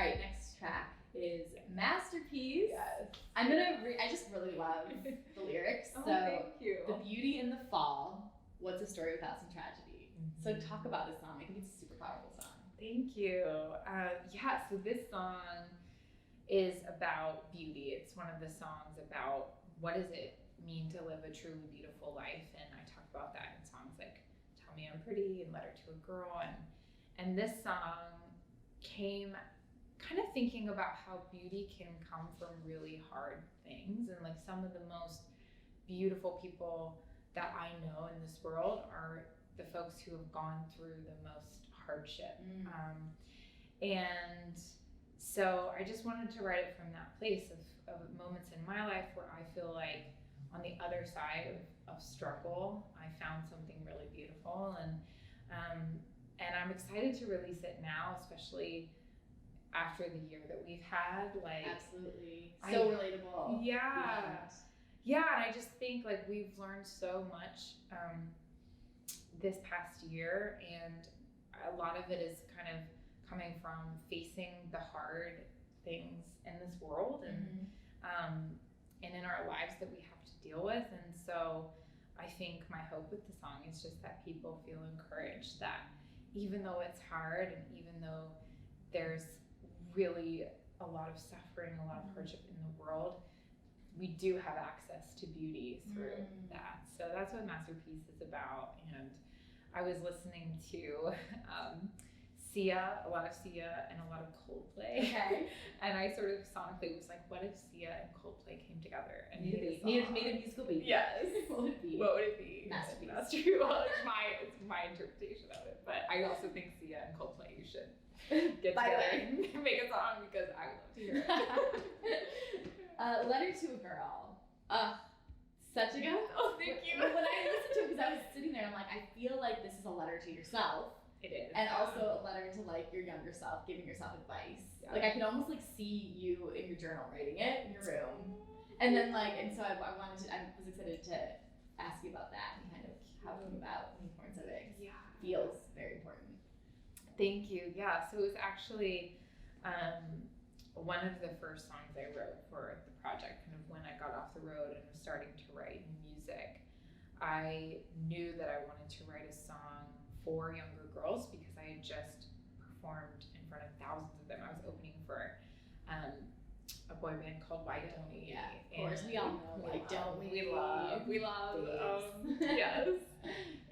right, next track is Masterpiece. Yes. I just really love the lyrics. Oh, so thank you. The beauty in the fall, what's a story without some tragedy? Mm-hmm. So talk about this song. I think it's a super powerful song. Thank you. So this song is about beauty. It's one of the songs about what does it mean to live a truly beautiful life, and I talk about that in songs like Tell Me I'm Pretty and Letter to a Girl, and this song came kind of thinking about how beauty can come from really hard things, and like some of the most beautiful people that I know in this world are the folks who have gone through the most hardship. And so I just wanted to write it from that place of moments in my life where I feel like on the other side of struggle, I found something really beautiful, and I'm excited to release it now, especially after the year that we've had. Like, absolutely, so relatable. Yeah, and I just think like we've learned so much this past year, and a lot of it is kind of coming from facing the hard things in this world and in our lives that we have to deal with. And so I think my hope with the song is just that people feel encouraged that even though it's hard and even though there's really a lot of suffering, a lot of hardship in the world, we do have access to beauty through that. So that's what Masterpiece is about. And I was listening to Sia, a lot of Sia and a lot of Coldplay. Okay. And I sort of sonically was like, what if Sia and Coldplay came together and made a musical baby? Yes. What would it be? What would it be? Masterpiece. Well, it's my interpretation of it. But I also think Sia and Coldplay, you should get together and make a song because I would love to hear it. Letter to a Girl. Such a good. Oh, thank you. When I listened to it, because I was sitting there, I'm like, I feel like this is a letter to yourself. It is. And also a letter to like your younger self, giving yourself advice. Yeah. Like I could almost like see you in your journal writing it in your room. And then so I was excited to ask you about that and kind of how it came about the importance of it. Yeah. Feels very important. Thank you. Yeah. So it was actually one of the first songs I wrote for the project, kind of when I got off the road and was starting to write music. I knew that I wanted to write a song for younger girls because I had just performed in front of thousands of them. I was opening for a boy band called Why Don't We? Yeah, of course, we all know Why Don't We? We love yes.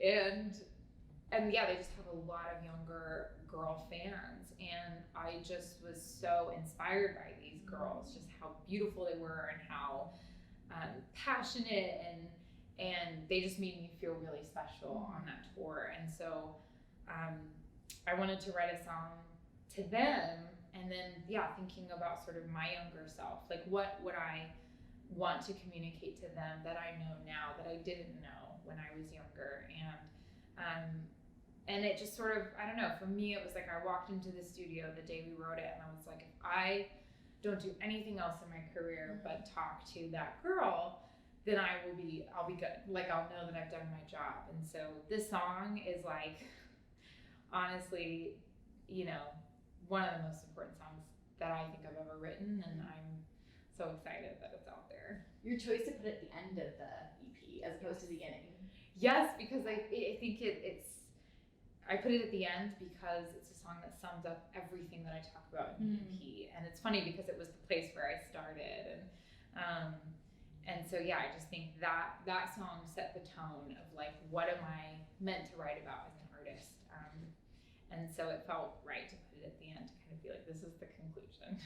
And yeah, they just have a lot of younger girl fans, and I just was so inspired by these girls, just how beautiful they were and how passionate, and they just made me feel really special on that tour. And so I wanted to write a song to them, and then thinking about sort of my younger self, like what would I want to communicate to them that I know now that I didn't know when I was younger. And it just sort of, I don't know, for me it was like I walked into the studio the day we wrote it and I was like, if I don't do anything else in my career but talk to that girl, then I'll be good. Like I'll know that I've done my job. And so this song is like, honestly, one of the most important songs that I think I've ever written, and I'm so excited that it's out there. Your choice to put it at the end of the EP as opposed to the beginning. Yes, because I think I put it at the end because it's a song that sums up everything that I talk about in the EP. And it's funny because it was the place where I started. And so, I just think that song set the tone of like, what am I meant to write about as an artist? And so it felt right to put it at the end to kind of be like, this is the conclusion.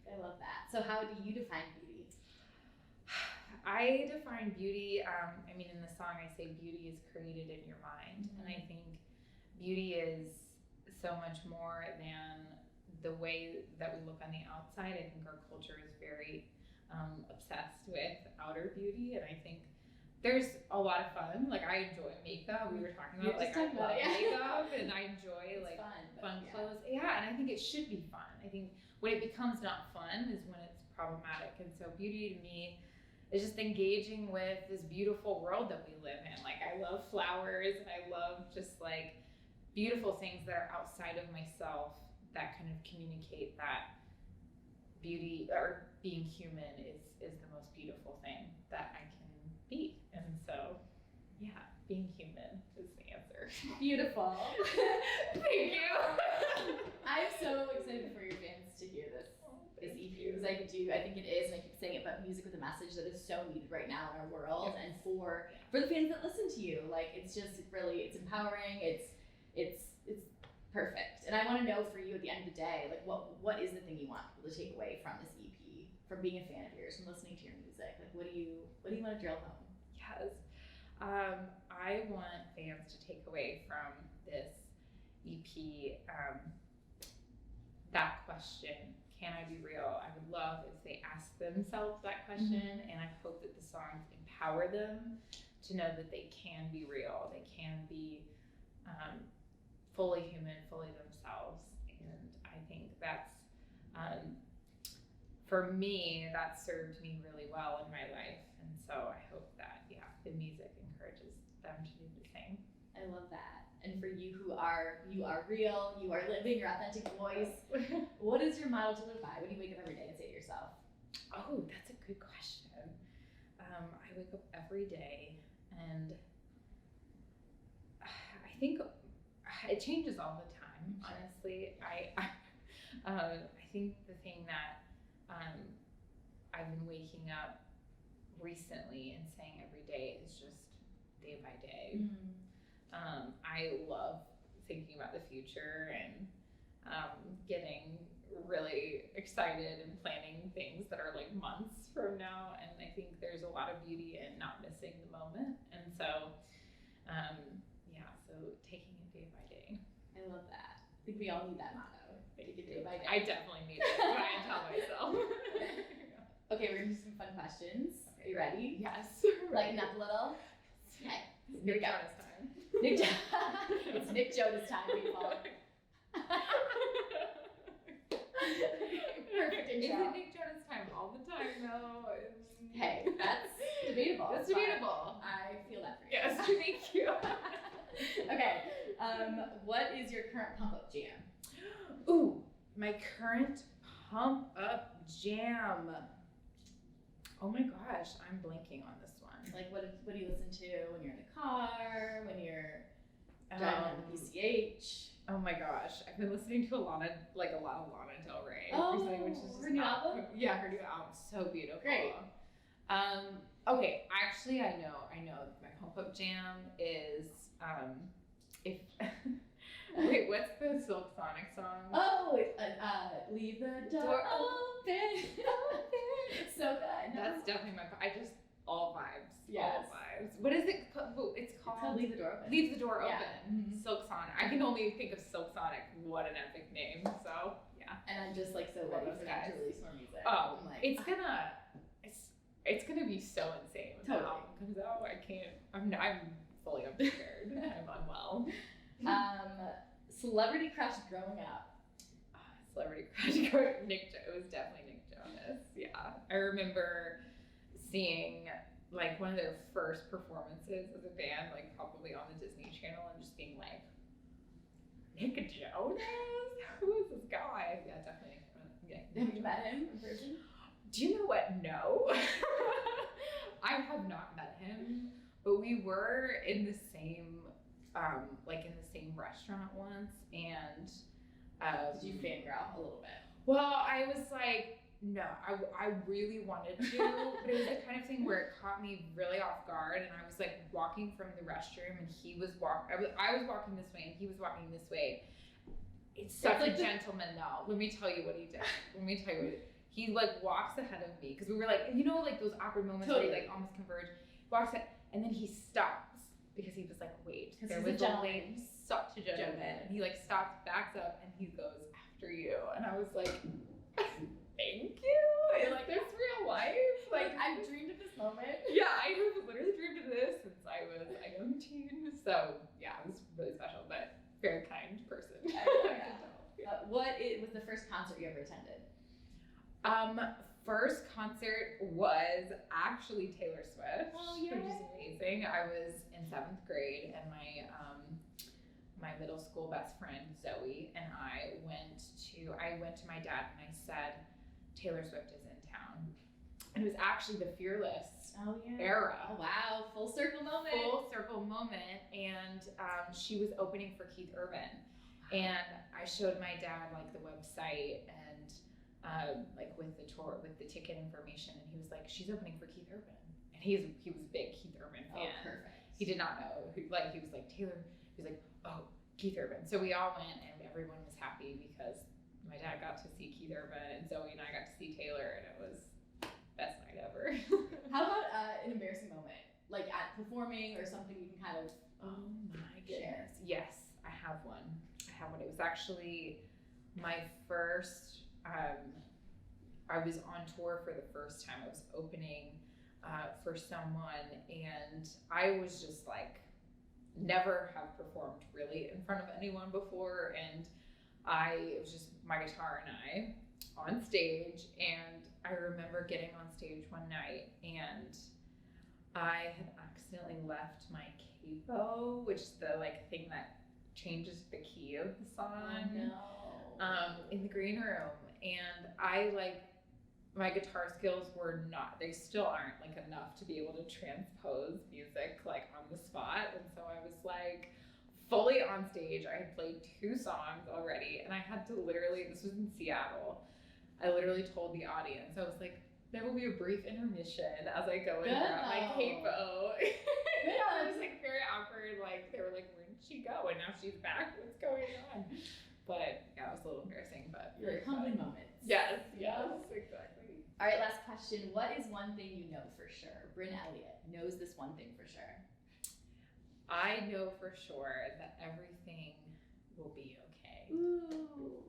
I love that. So how do you define beauty? I define beauty, in the song I say beauty is created in your mind. And I think beauty is so much more than the way that we look on the outside. I think our culture is very obsessed with outer beauty, and I think there's a lot of fun. Like I enjoy makeup. We were talking about I love makeup, and I enjoy like fun clothes. Yeah, and I think it should be fun. I think when it becomes not fun is when it's problematic. And so beauty to me is just engaging with this beautiful world that we live in. Like I love flowers, and I love just like beautiful things that are outside of myself that kind of communicate that beauty or being human is the most beautiful thing that I can be. And so, yeah, being human is the answer. Beautiful. Thank you. I'm so excited for your fans to hear this EP because I think it is, and I keep saying it, but music with a message that is so needed right now in our world, and for the fans that listen to you, like it's just really, it's empowering, it's perfect. And I want to know for you at the end of the day, like what is the thing you want people to take away from this EP, from being a fan of yours, from listening to your music? Like what do you want to drill home? Yes. I want fans to take away from this EP that question, can I be real? I would love if they ask themselves that question, and I hope that the songs empower them to know that they can be real, they can be fully human, fully themselves. And I think that's, for me, that served me really well in my life. And so I hope that, the music encourages them to do the same. I love that. And for you who are real, you are living your authentic voice, what is your motto to live by? What do you wake up every day and say to yourself? Oh, that's a good question. I wake up every day and I think it changes all the time, honestly. I think the thing that I've been waking up recently and saying every day is just day by day. I love thinking about the future and getting really excited and planning things that are like months from now. And I think there's a lot of beauty in not missing the moment. And so, so taking it day by day. I love that. I think we all need that motto. Take it day by day. I definitely need it. But I tell myself. Okay, we're gonna do some fun questions. Are you ready? Yes. Lighten up a little. Okay. Here we go. Jonas time. It's Nick Jonas time, people. Perfect intro. Is it Nick Jonas time all the time though? Hey, that's debatable. That's debatable. I feel that for you. Yes, thank you. Okay. What is your current pump up jam? Ooh, my current pump up jam. Oh my gosh, I'm blanking on this one. Like what do you listen to when you're in the car, when you're driving on the PCH? Oh my gosh, I've been listening to a lot of Lana Del Rey recently, which is just her new album? Yeah, her new album, so beautiful. Great. Okay, actually I know my pump up jam is if wait, what's the Silk Sonic song? Oh, leave the door open. So good. That's definitely I just all vibes. Yes. All vibes. What is it? It's called Leave the Door Open. Leave the Door Open. Yeah. Mm-hmm. Silk Sonic. I can only think of Silk Sonic. What an epic name. So yeah. And I'm just like so ready for them to release more music. Oh, I'm like, it's gonna be so insane when the album comes out. I'm fully unprepared. I'm unwell. Celebrity crush growing up. Celebrity crush growing. It was definitely Nick Jonas. Yeah, I remember seeing like one of their first performances as a band, like probably on the Disney Channel, and just being like, Nick Jonas? Who is this guy? Yeah, definitely. Yeah. Have you met him in person? Do you know what? No. I have not met him, but we were in the same restaurant once, and did you fangirl a little bit? Well, I was like, no, I really wanted to, but it was the kind of thing where it caught me really off guard, and I was like walking from the restroom, and I was walking this way, and he was walking this way. It's such a gentleman, though. Let me tell you what he did. He like walks ahead of me, because we were like, like those awkward moments where you like almost converge. Walks ahead, and then he stops because he was like, wait, there was only such a gentleman. And he like stops, backs up, and he goes after you, and I was like, thank you. And like, there's real life. Like I've dreamed of this moment. Yeah, I have literally dreamed of this since I was a young teen. So yeah, it was really special, but very kind person. What was the first concert you ever attended? First concert was actually Taylor Swift, which is amazing. I was in 7th grade, and my middle school best friend Zoe and I went to my dad and I said, Taylor Swift is in town. And it was actually the Fearless era. Oh, wow. Full circle moment. Full circle moment. And she was opening for Keith Urban. And I showed my dad like the website and like with the tour, with the ticket information. And he was like, she's opening for Keith Urban. And he was a big Keith Urban fan. Oh, perfect. He did not know. He was like, Taylor, he was like, oh, Keith Urban. So we all went and everyone was happy because my dad got to see Keith Urban and Zoe and I got to see Taylor, and it was best night ever. How about an embarrassing moment, like at performing or something you can kind of oh my goodness. Yes, I have one. It was actually my first, I was on tour for the first time. I was opening for someone, and I was just like, never have performed really in front of anyone before, and it was just my guitar and I on stage, and I remember getting on stage one night and I had accidentally left my capo, which is the like thing that changes the key of the song, in the green room, and I like, my guitar skills were not, they still aren't like enough to be able to transpose music like on the spot, and so I was like fully on stage. I had played 2 songs already, and I had to literally, this was in Seattle, I literally told the audience, I was like, there will be a brief intermission as I go and grab my capo. I was like very awkward, like they were like, where did she go? And now she's back, what's going on? But yeah, it was a little embarrassing, but your humbling moments. Yes, exactly. All right, last question. What is one thing you know for sure? Brynn Elliott knows this one thing for sure. I know for sure that everything will be okay. Ooh.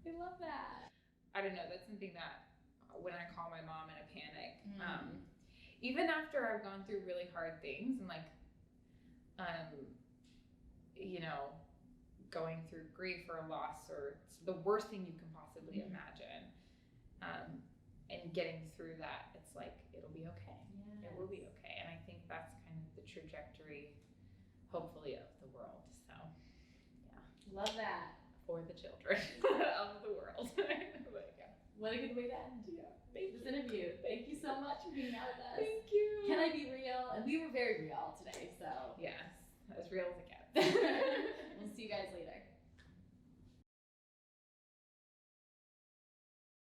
I love that. I don't know, that's something that when I call my mom in a panic, even after I've gone through really hard things and like, you know, going through grief or loss or the worst thing you can possibly imagine, and getting through that, it's like, it'll be okay. Yes. It will be okay. And I think that's kind of the trajectory, hopefully, of the world. So, yeah. Love that. For the children of the world. But, yeah. What a good way to end. Yeah. This interview. Thank you so much for being out with us. Thank you. Can I be real? And we were very real today, so. Yes. As real as it gets. We'll see you guys later.